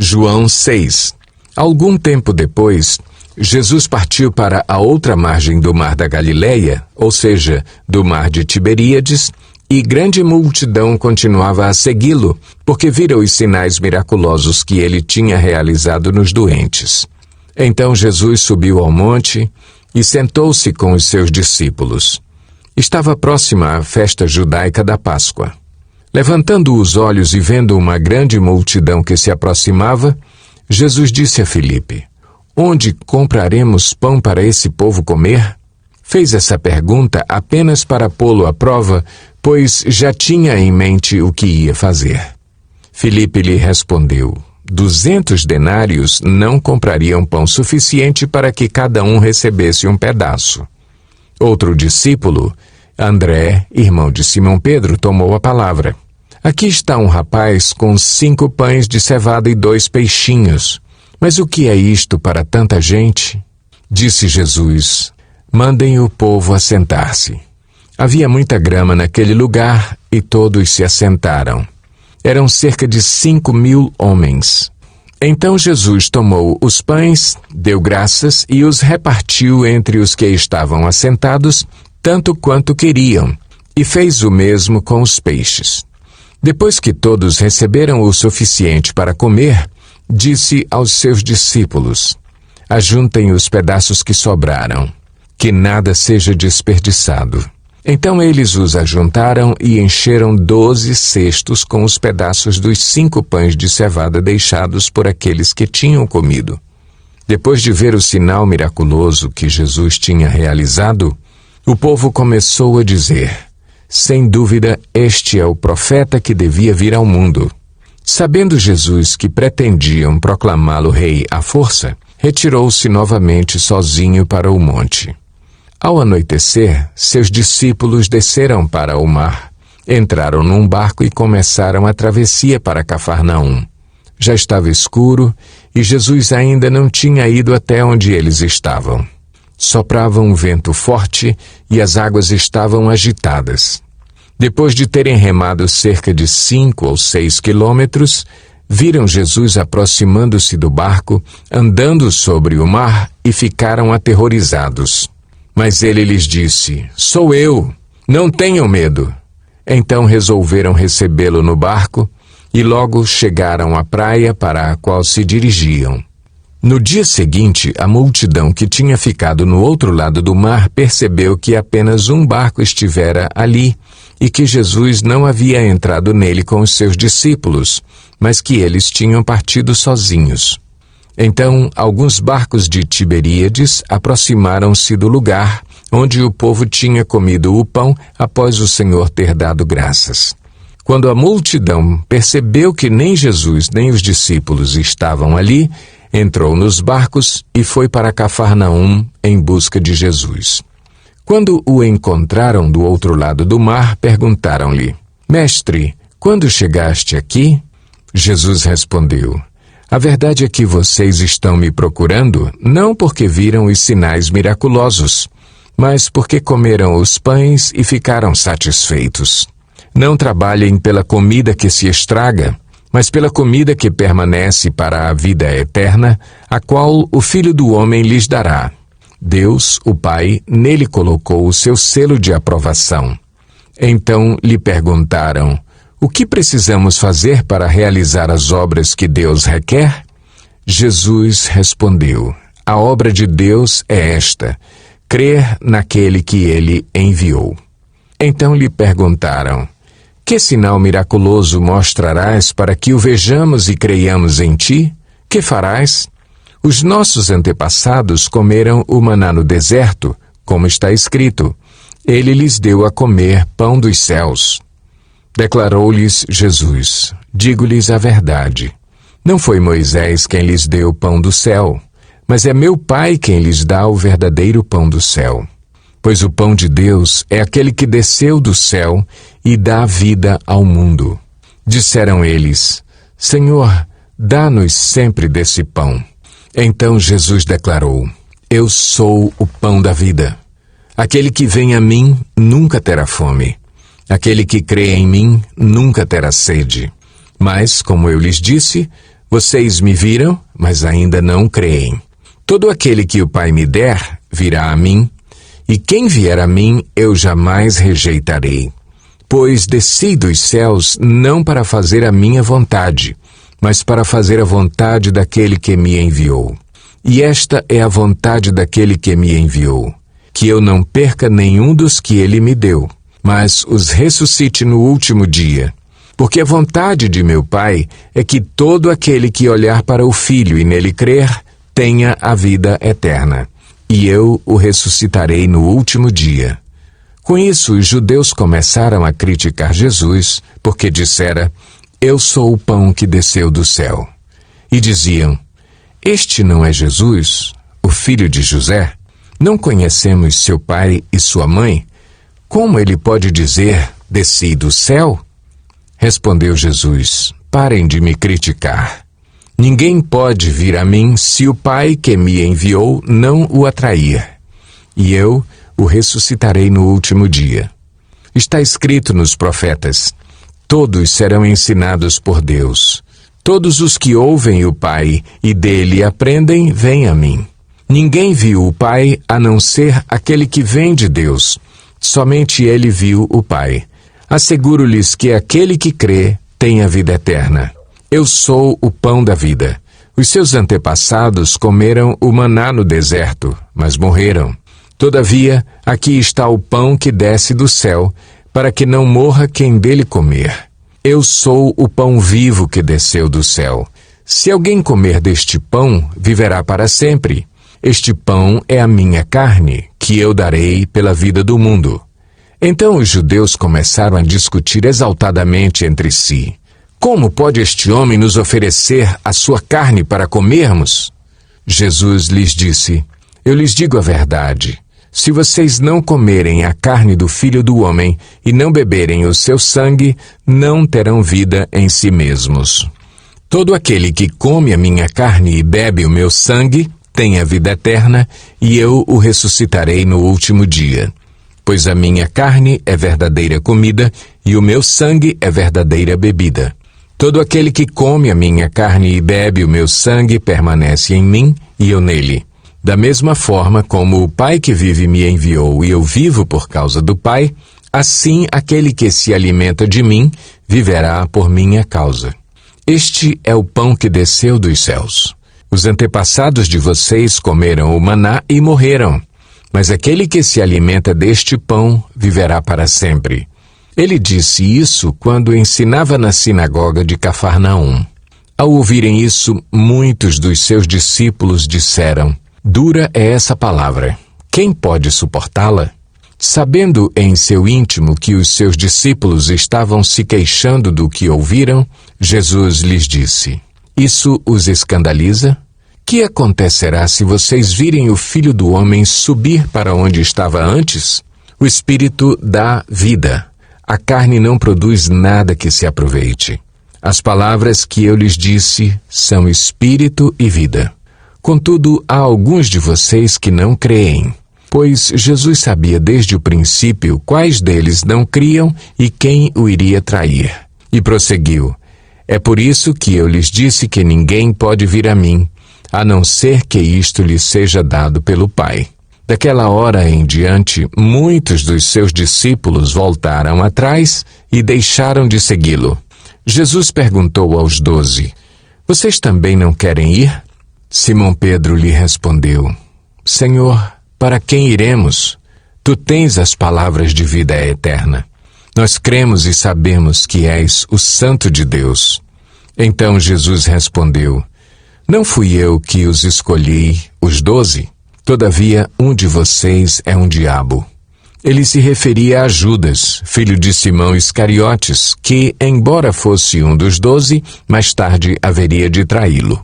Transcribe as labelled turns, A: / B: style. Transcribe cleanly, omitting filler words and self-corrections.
A: João 6. Algum tempo depois, Jesus partiu para a outra margem do mar da Galileia, ou seja, do mar de Tiberíades, e grande multidão continuava a segui-lo, porque viram os sinais miraculosos que ele tinha realizado nos doentes. Então Jesus subiu ao monte e sentou-se com os seus discípulos. Estava próxima a festa judaica da Páscoa. Levantando os olhos e vendo uma grande multidão que se aproximava, Jesus disse a Filipe: "Onde compraremos pão para esse povo comer?" Fez essa pergunta apenas para pô-lo à prova, pois já tinha em mente o que ia fazer. Filipe lhe respondeu: 200 denários não comprariam pão suficiente para que cada um recebesse um pedaço. Outro discípulo, André, irmão de Simão Pedro, tomou a palavra. "Aqui está um rapaz com 5 pães de cevada e 2 peixinhos. Mas o que é isto para tanta gente?" Disse Jesus: "Mandem o povo assentar-se." Havia muita grama naquele lugar e todos se assentaram. Eram cerca de 5.000 homens. Então Jesus tomou os pães, deu graças e os repartiu entre os que estavam assentados, tanto quanto queriam, e fez o mesmo com os peixes. Depois que todos receberam o suficiente para comer, disse aos seus discípulos: "Ajuntem os pedaços que sobraram, que nada seja desperdiçado." Então eles os ajuntaram e encheram 12 cestos com os pedaços dos 5 pães de cevada deixados por aqueles que tinham comido. Depois de ver o sinal miraculoso que Jesus tinha realizado, o povo começou a dizer: "Sem dúvida, este é o profeta que devia vir ao mundo." Sabendo Jesus que pretendiam proclamá-lo rei à força, retirou-se novamente sozinho para o monte. Ao anoitecer, seus discípulos desceram para o mar, entraram num barco e começaram a travessia para Cafarnaum. Já estava escuro e Jesus ainda não tinha ido até onde eles estavam. Soprava um vento forte e as águas estavam agitadas. Depois de terem remado cerca de 5 ou 6 quilômetros, viram Jesus aproximando-se do barco, andando sobre o mar, e ficaram aterrorizados. Mas ele lhes disse: "Sou eu, não tenham medo." Então resolveram recebê-lo no barco e logo chegaram à praia para a qual se dirigiam. No dia seguinte, a multidão que tinha ficado no outro lado do mar percebeu que apenas um barco estivera ali e que Jesus não havia entrado nele com os seus discípulos, mas que eles tinham partido sozinhos. Então, alguns barcos de Tiberíades aproximaram-se do lugar onde o povo tinha comido o pão após o Senhor ter dado graças. Quando a multidão percebeu que nem Jesus nem os discípulos estavam ali, entrou nos barcos e foi para Cafarnaum em busca de Jesus. Quando o encontraram do outro lado do mar, perguntaram-lhe: "Mestre, quando chegaste aqui?" Jesus respondeu: "A verdade é que vocês estão me procurando, não porque viram os sinais miraculosos, mas porque comeram os pães e ficaram satisfeitos. Não trabalhem pela comida que se estraga, mas pela comida que permanece para a vida eterna, a qual o Filho do Homem lhes dará. Deus, o Pai, nele colocou o seu selo de aprovação." Então lhe perguntaram: "O que precisamos fazer para realizar as obras que Deus requer?" Jesus respondeu: "A obra de Deus é esta: crer naquele que ele enviou." Então lhe perguntaram: "Que sinal miraculoso mostrarás para que o vejamos e creiamos em ti? Que farás? Os nossos antepassados comeram o maná no deserto, como está escrito: ele lhes deu a comer pão dos céus." Declarou-lhes Jesus: "Digo-lhes a verdade. Não foi Moisés quem lhes deu o pão do céu, mas é meu Pai quem lhes dá o verdadeiro pão do céu. Pois o pão de Deus é aquele que desceu do céu e dá vida ao mundo." Disseram eles: "Senhor, dá-nos sempre desse pão." Então Jesus declarou: "Eu sou o pão da vida. Aquele que vem a mim nunca terá fome. Aquele que crê em mim nunca terá sede. Mas, como eu lhes disse, Vocês me viram, mas ainda não creem. Todo aquele que o Pai me der, virá a mim, e quem vier a mim, eu jamais rejeitarei. Pois desci dos céus não para fazer a minha vontade, mas para fazer a vontade daquele que me enviou. E esta é a vontade daquele que me enviou, que eu não perca nenhum dos que ele me deu, mas os ressuscite no último dia. Porque a vontade de meu Pai é que todo aquele que olhar para o Filho e nele crer, tenha a vida eterna. E eu o ressuscitarei no último dia. Com isso, os judeus começaram a criticar Jesus, porque dissera, eu sou o pão que desceu do céu. E diziam, este não é Jesus, o filho de José? Não conhecemos seu pai e sua mãe? Como ele pode dizer, desci do céu? Respondeu Jesus, parem de me criticar. Ninguém pode vir a mim se o Pai que me enviou não o atrair. E eu o ressuscitarei no último dia. Está escrito nos profetas, todos serão ensinados por Deus. Todos os que ouvem o Pai e dele aprendem, vêm a mim. Ninguém viu o Pai a não ser aquele que vem de Deus. Somente ele viu o Pai. Asseguro-lhes que aquele que crê tem a vida eterna. Eu sou o pão da vida. Os seus antepassados comeram o maná no deserto, mas morreram. Todavia, aqui está o pão que desce do céu, para que não morra quem dele comer. Eu sou o pão vivo que desceu do céu. Se alguém comer deste pão, viverá para sempre. Este pão é a minha carne, que eu darei pela vida do mundo. Então os judeus começaram a discutir exaltadamente entre si. Como pode este homem nos oferecer a sua carne para comermos? Jesus lhes disse, eu lhes digo a verdade. Se vocês não comerem a carne do Filho do Homem e não beberem o seu sangue, não terão vida em si mesmos. Todo aquele que come a minha carne e bebe o meu sangue tem a vida eterna, e eu o ressuscitarei no último dia. Pois a minha carne é verdadeira comida e o meu sangue é verdadeira bebida. Todo aquele que come a minha carne e bebe o meu sangue permanece em mim e eu nele. Da mesma forma como o Pai que vive me enviou e eu vivo por causa do Pai, assim aquele que se alimenta de mim viverá por minha causa. Este é o pão que desceu dos céus. Os antepassados de vocês comeram o maná e morreram, mas aquele que se alimenta deste pão viverá para sempre. Ele disse isso quando ensinava na sinagoga de Cafarnaum. Ao ouvirem isso, muitos dos seus discípulos disseram, dura é essa palavra. Quem pode suportá-la? Sabendo em seu íntimo que os seus discípulos estavam se queixando do que ouviram, Jesus lhes disse, isso os escandaliza? Que acontecerá se vocês virem o Filho do Homem subir para onde estava antes? O Espírito dá vida. A carne não produz nada que se aproveite. As palavras que eu lhes disse são espírito e vida. Contudo, há alguns de vocês que não creem, pois Jesus sabia desde o princípio quais deles não criam e quem o iria trair. E prosseguiu, é por isso que eu lhes disse que ninguém pode vir a mim, a não ser que isto lhe seja dado pelo Pai. Daquela hora em diante, muitos dos seus discípulos voltaram atrás e deixaram de segui-lo. Jesus perguntou aos 12, vocês também não querem ir? Simão Pedro lhe respondeu, Senhor, para quem iremos? Tu tens as palavras de vida eterna. Nós cremos e sabemos que és o Santo de Deus. Então Jesus respondeu, não fui eu que os escolhi, os 12? Todavia, um de vocês é um diabo. Ele se referia a Judas, filho de Simão Iscariotes, que, embora fosse um dos 12, mais tarde haveria de traí-lo.